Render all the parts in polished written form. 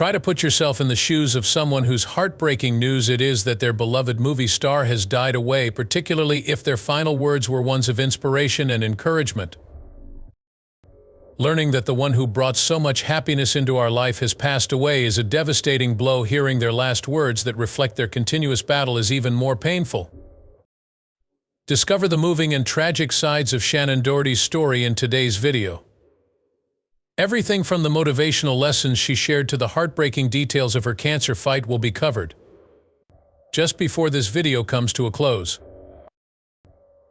Try to put yourself in the shoes of someone whose heartbreaking news it is that their beloved movie star has died away, particularly if their final words were ones of inspiration and encouragement. Learning that the one who brought so much happiness into our life has passed away is a devastating blow. Hearing their last words that reflect their continuous battle is even more painful. Discover the moving and tragic sides of Shannen Doherty's story in today's video. Everything from the motivational lessons she shared to the heartbreaking details of her cancer fight will be covered. Just before this video comes to a close,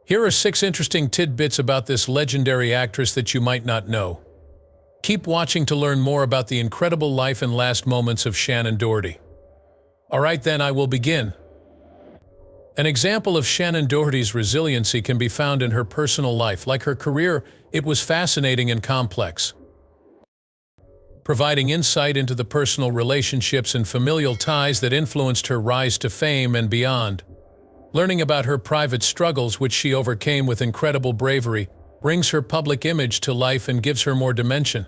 here are 6 interesting tidbits about this legendary actress that you might not know. Keep watching to learn more about the incredible life and last moments of Shannen Doherty. Alright then, I will begin. An example of Shannen Doherty's resiliency can be found in her personal life. Like her career, it was fascinating and complex, providing insight into the personal relationships and familial ties that influenced her rise to fame and beyond. Learning about her private struggles, which she overcame with incredible bravery, brings her public image to life and gives her more dimension.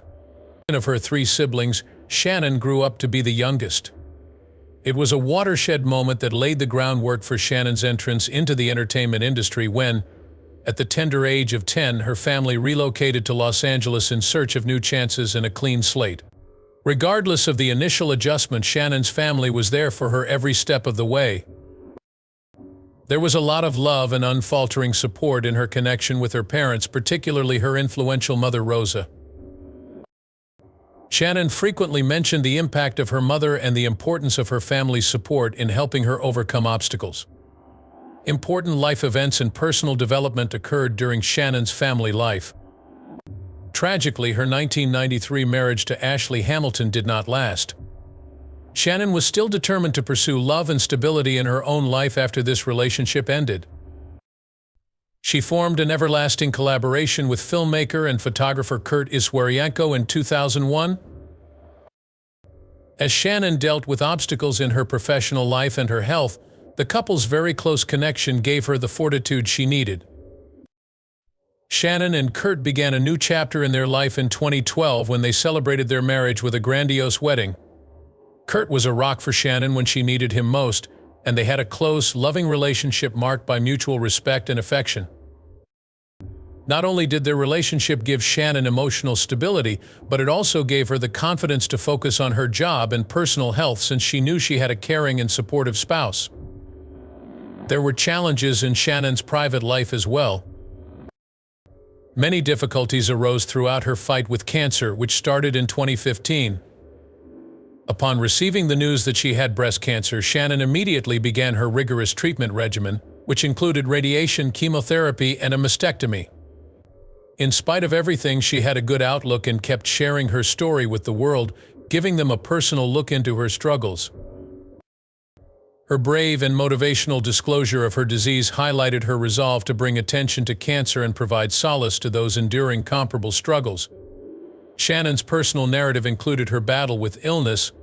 Of her 3 siblings, Shannen grew up to be the youngest. It was a watershed moment that laid the groundwork for Shannen's entrance into the entertainment industry when, at the tender age of 10, her family relocated to Los Angeles in search of new chances and a clean slate. Regardless of the initial adjustment, Shannen's family was there for her every step of the way. There was a lot of love and unfaltering support in her connection with her parents, particularly her influential mother, Rosa. Shannen frequently mentioned the impact of her mother and the importance of her family's support in helping her overcome obstacles. Important life events and personal development occurred during Shannen's family life. Tragically, her 1993 marriage to Ashley Hamilton did not last. Shannen was still determined to pursue love and stability in her own life after this relationship ended. She formed an everlasting collaboration with filmmaker and photographer Kurt Iswarienko in 2001. As Shannen dealt with obstacles in her professional life and her health, the couple's very close connection gave her the fortitude she needed. Shannen and Kurt began a new chapter in their life in 2012 when they celebrated their marriage with a grandiose wedding. Kurt was a rock for Shannen when she needed him most, and they had a close, loving relationship marked by mutual respect and affection. Not only did their relationship give Shannen emotional stability, but it also gave her the confidence to focus on her job and personal health, since she knew she had a caring and supportive spouse. There were challenges in Shannen's private life as well. Many difficulties arose throughout her fight with cancer, which started in 2015. Upon receiving the news that she had breast cancer, Shannen immediately began her rigorous treatment regimen, which included radiation, chemotherapy, and a mastectomy. In spite of everything, she had a good outlook and kept sharing her story with the world, giving them a personal look into her struggles. Her brave and motivational disclosure of her disease highlighted her resolve to bring attention to cancer and provide solace to those enduring comparable struggles. Shannen's personal narrative included her battle with illness,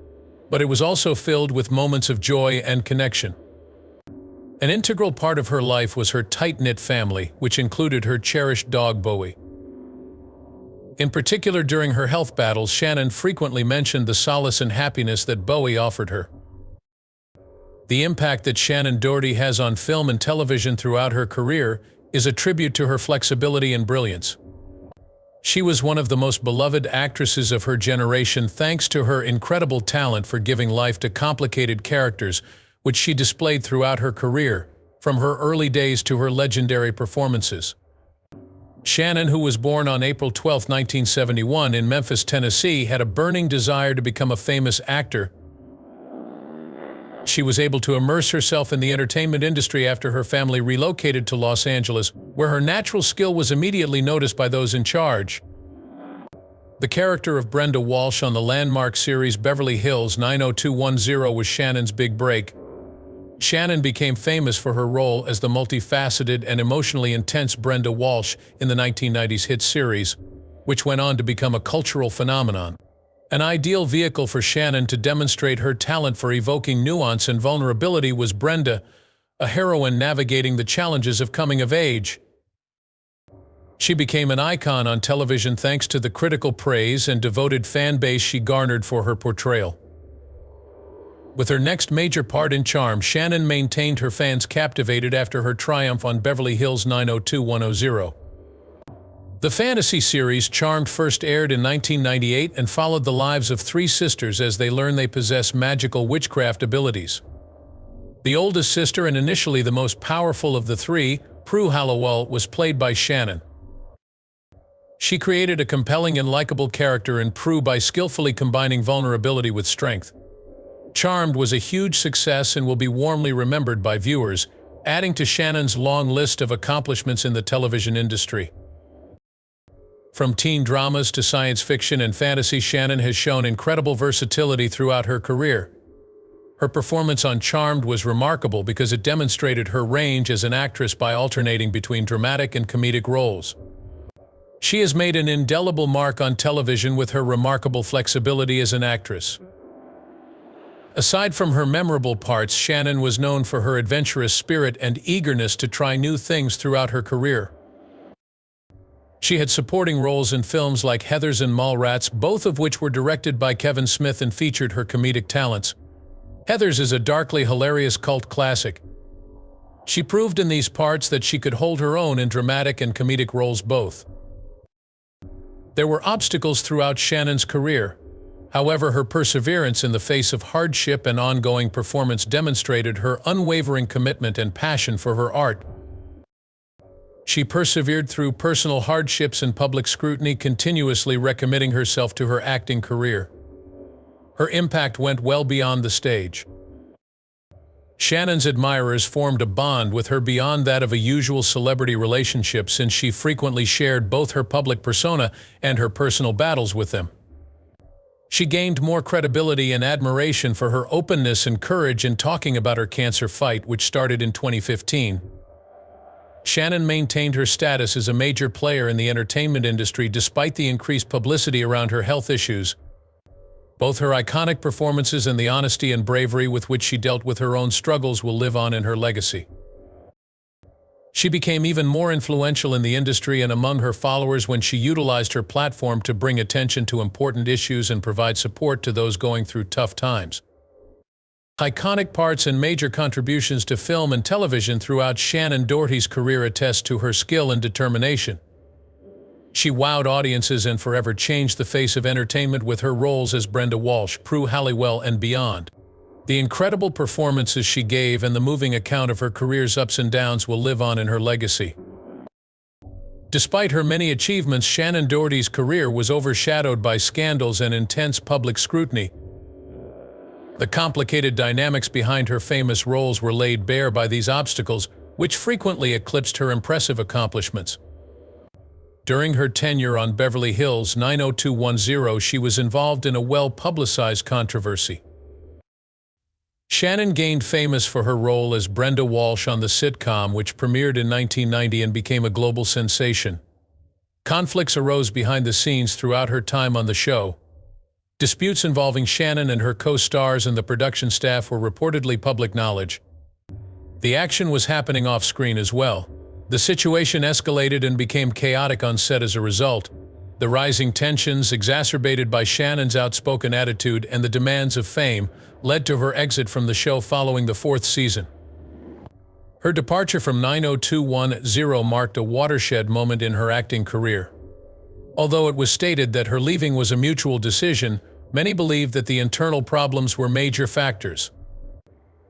but it was also filled with moments of joy and connection. An integral part of her life was her tight-knit family, which included her cherished dog Bowie. In particular, during her health battles, Shannen frequently mentioned the solace and happiness that Bowie offered her. The impact that Shannen Doherty has on film and television throughout her career is a tribute to her flexibility and brilliance. She was one of the most beloved actresses of her generation thanks to her incredible talent for giving life to complicated characters, which she displayed throughout her career, from her early days to her legendary performances. Shannen, who was born on April 12, 1971 in Memphis, Tennessee, had a burning desire to become a famous actor. She was able to immerse herself in the entertainment industry after her family relocated to Los Angeles, where her natural skill was immediately noticed by those in charge. The character of Brenda Walsh on the landmark series Beverly Hills 90210 was Shannen's big break. Shannen became famous for her role as the multifaceted and emotionally intense Brenda Walsh in the 1990s hit series, which went on to become a cultural phenomenon. An ideal vehicle for Shannen to demonstrate her talent for evoking nuance and vulnerability was Brenda, a heroine navigating the challenges of coming of age. She became an icon on television thanks to the critical praise and devoted fan base she garnered for her portrayal. With her next major part in Charmed, Shannen maintained her fans captivated after her triumph on Beverly Hills 90210. The fantasy series Charmed first aired in 1998 and followed the lives of three sisters as they learn they possess magical witchcraft abilities. The oldest sister and initially the most powerful of the three, Prue Halliwell, was played by Shannen. She created a compelling and likable character in Prue by skillfully combining vulnerability with strength. Charmed was a huge success and will be warmly remembered by viewers, adding to Shannen's long list of accomplishments in the television industry. From teen dramas to science fiction and fantasy, Shannen has shown incredible versatility throughout her career. Her performance on Charmed was remarkable because it demonstrated her range as an actress by alternating between dramatic and comedic roles. She has made an indelible mark on television with her remarkable flexibility as an actress. Aside from her memorable parts, Shannen was known for her adventurous spirit and eagerness to try new things throughout her career. She had supporting roles in films like Heathers and Mallrats, both of which were directed by Kevin Smith and featured her comedic talents. Heathers is a darkly hilarious cult classic. She proved in these parts that she could hold her own in dramatic and comedic roles both. There were obstacles throughout Shannen's career. However, her perseverance in the face of hardship and ongoing performance demonstrated her unwavering commitment and passion for her art. She persevered through personal hardships and public scrutiny, continuously recommitting herself to her acting career. Her impact went well beyond the stage. Shannen's admirers formed a bond with her beyond that of a usual celebrity relationship, since she frequently shared both her public persona and her personal battles with them. She gained more credibility and admiration for her openness and courage in talking about her cancer fight, which started in 2015. Shannen maintained her status as a major player in the entertainment industry despite the increased publicity around her health issues. Both her iconic performances and the honesty and bravery with which she dealt with her own struggles will live on in her legacy. She became even more influential in the industry and among her followers when she utilized her platform to bring attention to important issues and provide support to those going through tough times. Iconic parts and major contributions to film and television throughout Shannen Doherty's career attest to her skill and determination. She wowed audiences and forever changed the face of entertainment with her roles as Brenda Walsh, Prue Halliwell, and beyond. The incredible performances she gave and the moving account of her career's ups and downs will live on in her legacy. Despite her many achievements, Shannen Doherty's career was overshadowed by scandals and intense public scrutiny. The complicated dynamics behind her famous roles were laid bare by these obstacles, which frequently eclipsed her impressive accomplishments. During her tenure on Beverly Hills 90210, she was involved in a well-publicized controversy. Shannen gained famous for her role as Brenda Walsh on the sitcom, which premiered in 1990 and became a global sensation. Conflicts arose behind the scenes throughout her time on the show. Disputes involving Shannen and her co-stars and the production staff were reportedly public knowledge. The action was happening off-screen as well. The situation escalated and became chaotic on set as a result. The rising tensions, exacerbated by Shannen's outspoken attitude and the demands of fame, led to her exit from the show following the fourth season. Her departure from 90210 marked a watershed moment in her acting career. Although it was stated that her leaving was a mutual decision, many believed that the internal problems were major factors.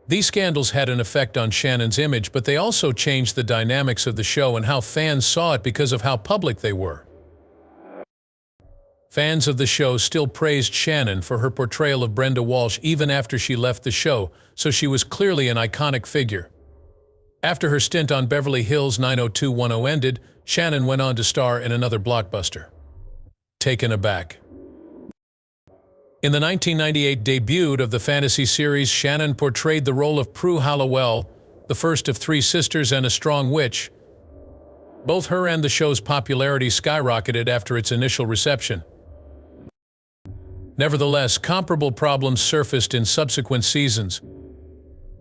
These scandals had an effect on Shannen's image, but they also changed the dynamics of the show and how fans saw it because of how public they were. Fans of the show still praised Shannen for her portrayal of Brenda Walsh even after she left the show, so she was clearly an iconic figure. After her stint on Beverly Hills 90210 ended, Shannen went on to star in another blockbuster, Taken Aback. In the 1998 debut of the fantasy series, Shannen portrayed the role of Prue Halliwell, the first of three sisters and a strong witch. Both her and the show's popularity skyrocketed after its initial reception. Nevertheless, comparable problems surfaced in subsequent seasons.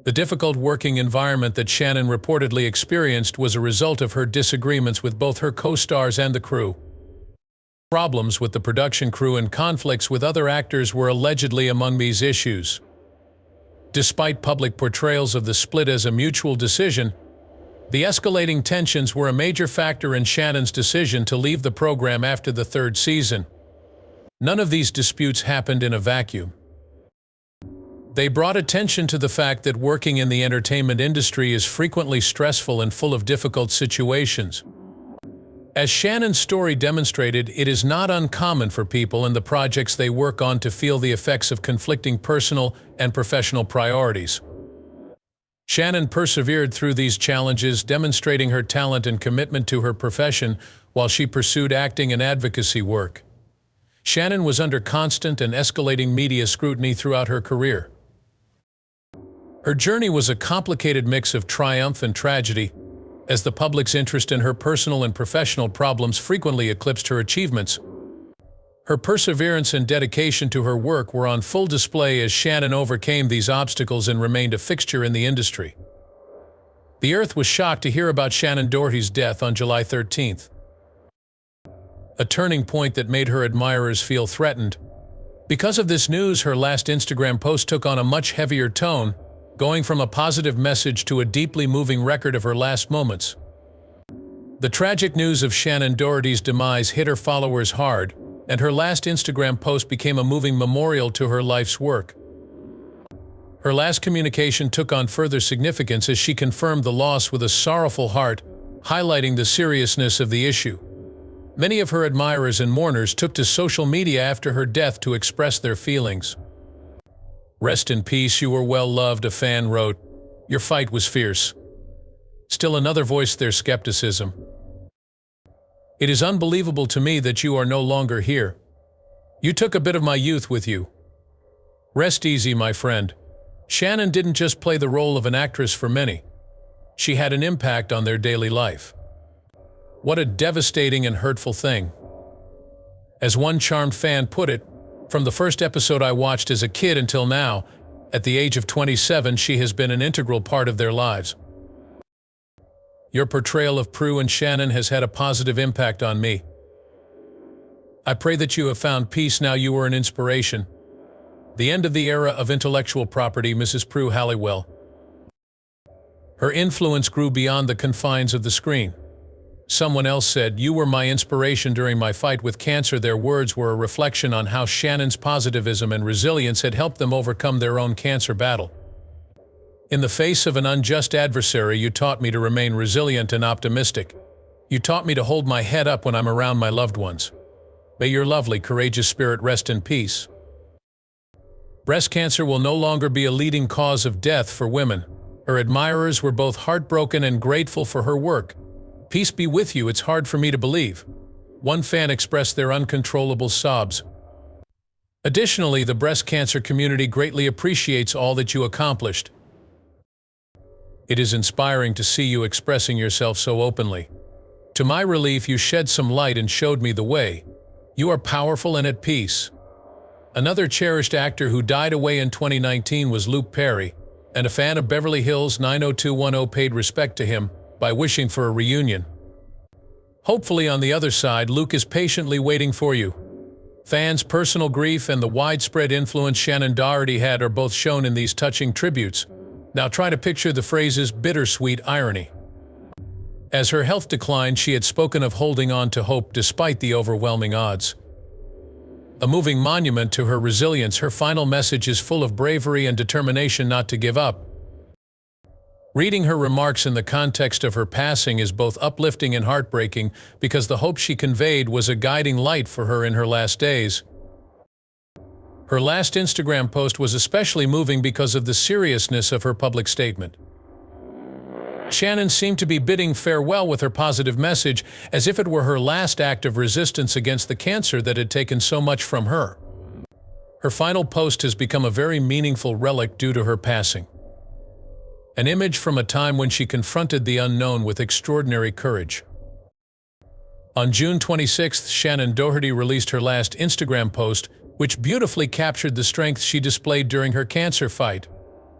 The difficult working environment that Shannen reportedly experienced was a result of her disagreements with both her co-stars and the crew. Problems with the production crew and conflicts with other actors were allegedly among these issues. Despite public portrayals of the split as a mutual decision, the escalating tensions were a major factor in Shannen's decision to leave the program after the third season. None of these disputes happened in a vacuum. They brought attention to the fact that working in the entertainment industry is frequently stressful and full of difficult situations. As Shannen's story demonstrated, it is not uncommon for people in the projects they work on to feel the effects of conflicting personal and professional priorities. Shannen persevered through these challenges, demonstrating her talent and commitment to her profession while she pursued acting and advocacy work. Shannen was under constant and escalating media scrutiny throughout her career. Her journey was a complicated mix of triumph and tragedy, as the public's interest in her personal and professional problems frequently eclipsed her achievements. Her perseverance and dedication to her work were on full display as Shannen overcame these obstacles and remained a fixture in the industry. The Earth was shocked to hear about Shannen Doherty's death on July 13th. A turning point that made her admirers feel threatened. Because of this news, her last Instagram post took on a much heavier tone, going from a positive message to a deeply moving record of her last moments. The tragic news of Shannen Doherty's demise hit her followers hard, and her last Instagram post became a moving memorial to her life's work. Her last communication took on further significance as she confirmed the loss with a sorrowful heart, highlighting the seriousness of the issue. Many of her admirers and mourners took to social media after her death to express their feelings. "Rest in peace, you were well loved," a fan wrote. "Your fight was fierce." Still another voiced their skepticism. "It is unbelievable to me that you are no longer here. You took a bit of my youth with you." Rest easy, my friend. Shannen didn't just play the role of an actress for many. She had an impact on their daily life. What a devastating and hurtful thing. As one charmed fan put it, "From the first episode I watched as a kid until now, at the age of 27, she has been an integral part of their lives. Your portrayal of Prue and Shannen has had a positive impact on me. I pray that you have found peace now. You were an inspiration." The end of the era of intellectual property, Mrs. Prue Halliwell. Her influence grew beyond the confines of the screen. Someone else said, "You were my inspiration during my fight with cancer." Their words were a reflection on how Shannen's positivism and resilience had helped them overcome their own cancer battle. "In the face of an unjust adversary, you taught me to remain resilient and optimistic. You taught me to hold my head up when I'm around my loved ones. May your lovely, courageous spirit rest in peace." Breast cancer will no longer be a leading cause of death for women. Her admirers were both heartbroken and grateful for her work. "Peace be with you, it's hard for me to believe." One fan expressed their uncontrollable sobs. Additionally, the breast cancer community greatly appreciates all that you accomplished. It is inspiring to see you expressing yourself so openly. To my relief, you shed some light and showed me the way. You are powerful and at peace. Another cherished actor who died away in 2019 was Luke Perry, and a fan of Beverly Hills 90210 paid respect to him by wishing for a reunion. Hopefully on the other side, Luke is patiently waiting for you. Fans' personal grief and the widespread influence Shannen Doherty had are both shown in these touching tributes. Now try to picture the phrase's bittersweet irony. As her health declined, she had spoken of holding on to hope despite the overwhelming odds. A moving monument to her resilience, her final message is full of bravery and determination not to give up. Reading her remarks in the context of her passing is both uplifting and heartbreaking because the hope she conveyed was a guiding light for her in her last days. Her last Instagram post was especially moving because of the seriousness of her public statement. Shannen seemed to be bidding farewell with her positive message, as if it were her last act of resistance against the cancer that had taken so much from her. Her final post has become a very meaningful relic due to her passing. An image from a time when she confronted the unknown with extraordinary courage. On June 26th, Shannen Doherty released her last Instagram post, which beautifully captured the strength she displayed during her cancer fight.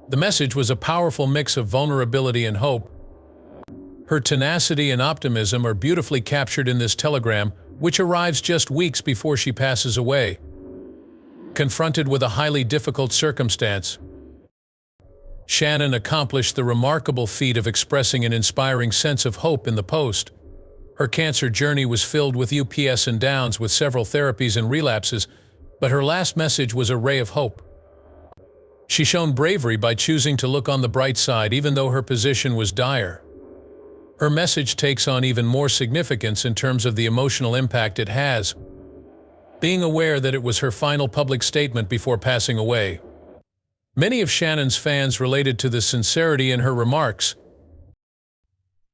The message was a powerful mix of vulnerability and hope. Her tenacity and optimism are beautifully captured in this telegram, which arrives just weeks before she passes away. Confronted with a highly difficult circumstance, Shannen accomplished the remarkable feat of expressing an inspiring sense of hope in the post. Her cancer journey was filled with ups and downs, with several therapies and relapses, but her last message was a ray of hope. She showed bravery by choosing to look on the bright side even though her position was dire. Her message takes on even more significance in terms of the emotional impact it has, being aware that it was her final public statement before passing away. Many of Shannen's fans related to the sincerity in her remarks.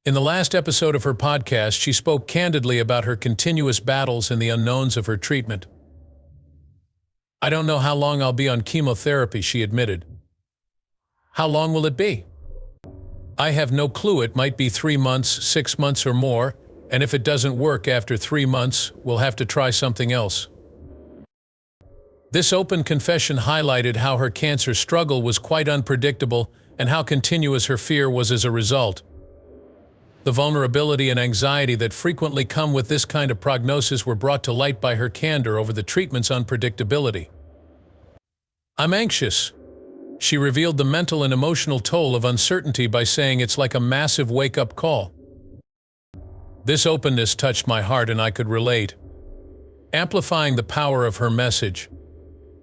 In the last episode of her podcast, she spoke candidly about her continuous battles and the unknowns of her treatment. "I don't know how long I'll be on chemotherapy," she admitted. "How long will it be? I have no clue. It might be 3 months, 6 months or more, and if it doesn't work after 3 months, we'll have to try something else." This open confession highlighted how her cancer struggle was quite unpredictable and how continuous her fear was as a result. The vulnerability and anxiety that frequently come with this kind of prognosis were brought to light by her candor over the treatment's unpredictability. "I'm anxious." She revealed the mental and emotional toll of uncertainty by saying it's like a massive wake-up call. This openness touched my heart and I could relate, amplifying the power of her message.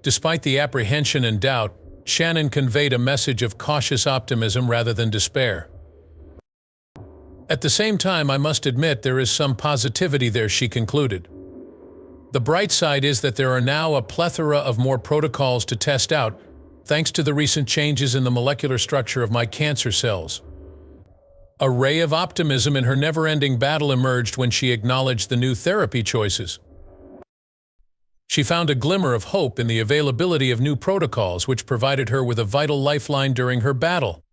Despite the apprehension and doubt, Shannen conveyed a message of cautious optimism rather than despair. "At the same time, I must admit there is some positivity there," she concluded. "The bright side is that there are now a plethora of more protocols to test out, thanks to the recent changes in the molecular structure of my cancer cells." A ray of optimism in her never-ending battle emerged when she acknowledged the new therapy choices. She found a glimmer of hope in the availability of new protocols, which provided her with a vital lifeline during her battle.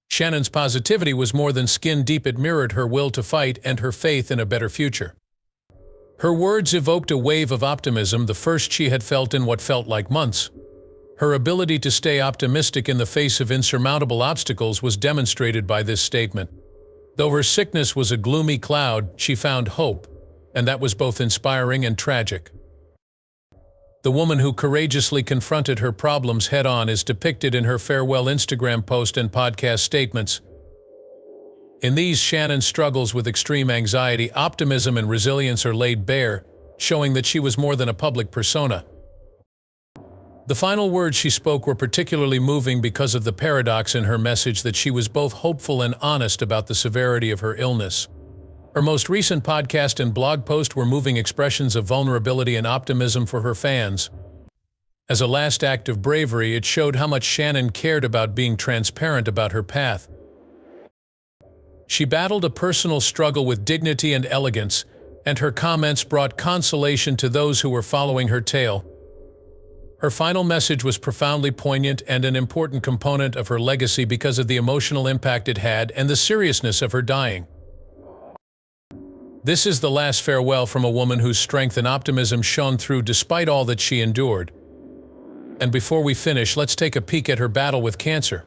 Shannen's positivity was more than skin-deep. It mirrored her will to fight and her faith in a better future. Her words evoked a wave of optimism, the first she had felt in what felt like months. Her ability to stay optimistic in the face of insurmountable obstacles was demonstrated by this statement. Though her sickness was a gloomy cloud, she found hope, and that was both inspiring and tragic. The woman who courageously confronted her problems head-on is depicted in her farewell Instagram post and podcast statements. In these, Shannen struggles with extreme anxiety, optimism, and resilience are laid bare, showing that she was more than a public persona. The final words she spoke were particularly moving because of the paradox in her message that she was both hopeful and honest about the severity of her illness. Her most recent podcast and blog post were moving expressions of vulnerability and optimism for her fans. As a last act of bravery, it showed how much Shannen cared about being transparent about her path. She battled a personal struggle with dignity and elegance, and her comments brought consolation to those who were following her tale. Her final message was profoundly poignant and an important component of her legacy because of the emotional impact it had and the seriousness of her dying. This is the last farewell from a woman whose strength and optimism shone through despite all that she endured. And before we finish, let's take a peek at her battle with cancer.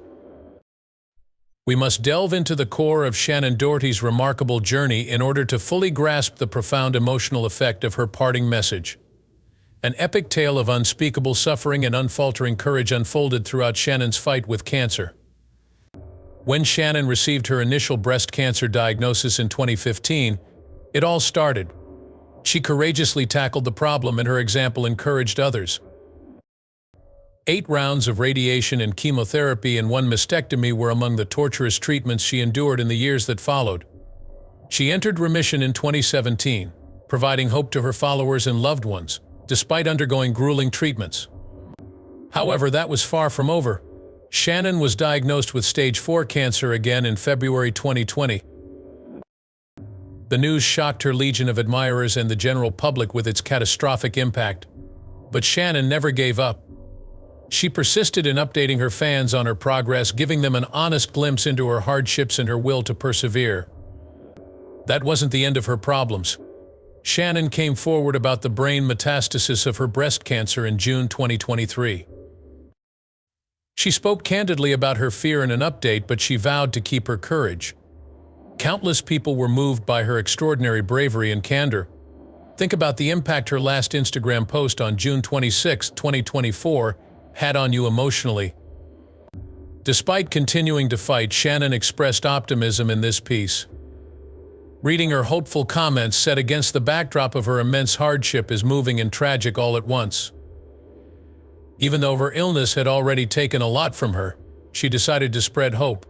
We must delve into the core of Shannen Doherty's remarkable journey in order to fully grasp the profound emotional effect of her parting message. An epic tale of unspeakable suffering and unfaltering courage unfolded throughout Shannen's fight with cancer. When Shannen received her initial breast cancer diagnosis in 2015, it all started. She courageously tackled the problem, and her example encouraged others. 8 rounds of radiation and chemotherapy and 1 mastectomy were among the torturous treatments she endured in the years that followed. She entered remission in 2017, providing hope to her followers and loved ones, despite undergoing grueling treatments. However, that was far from over. Shannen was diagnosed with stage 4 cancer again in February 2020. The news shocked her legion of admirers and the general public with its catastrophic impact. But Shannen never gave up. She persisted in updating her fans on her progress, giving them an honest glimpse into her hardships and her will to persevere. That wasn't the end of her problems. Shannen came forward about the brain metastasis of her breast cancer in June 2023. She spoke candidly about her fear in an update, but she vowed to keep her courage. Countless people were moved by her extraordinary bravery and candor. Think about the impact her last Instagram post on June 26, 2024, had on you emotionally. Despite continuing to fight, Shannen expressed optimism in this piece. Reading her hopeful comments set against the backdrop of her immense hardship is moving and tragic all at once. Even though her illness had already taken a lot from her, she decided to spread hope.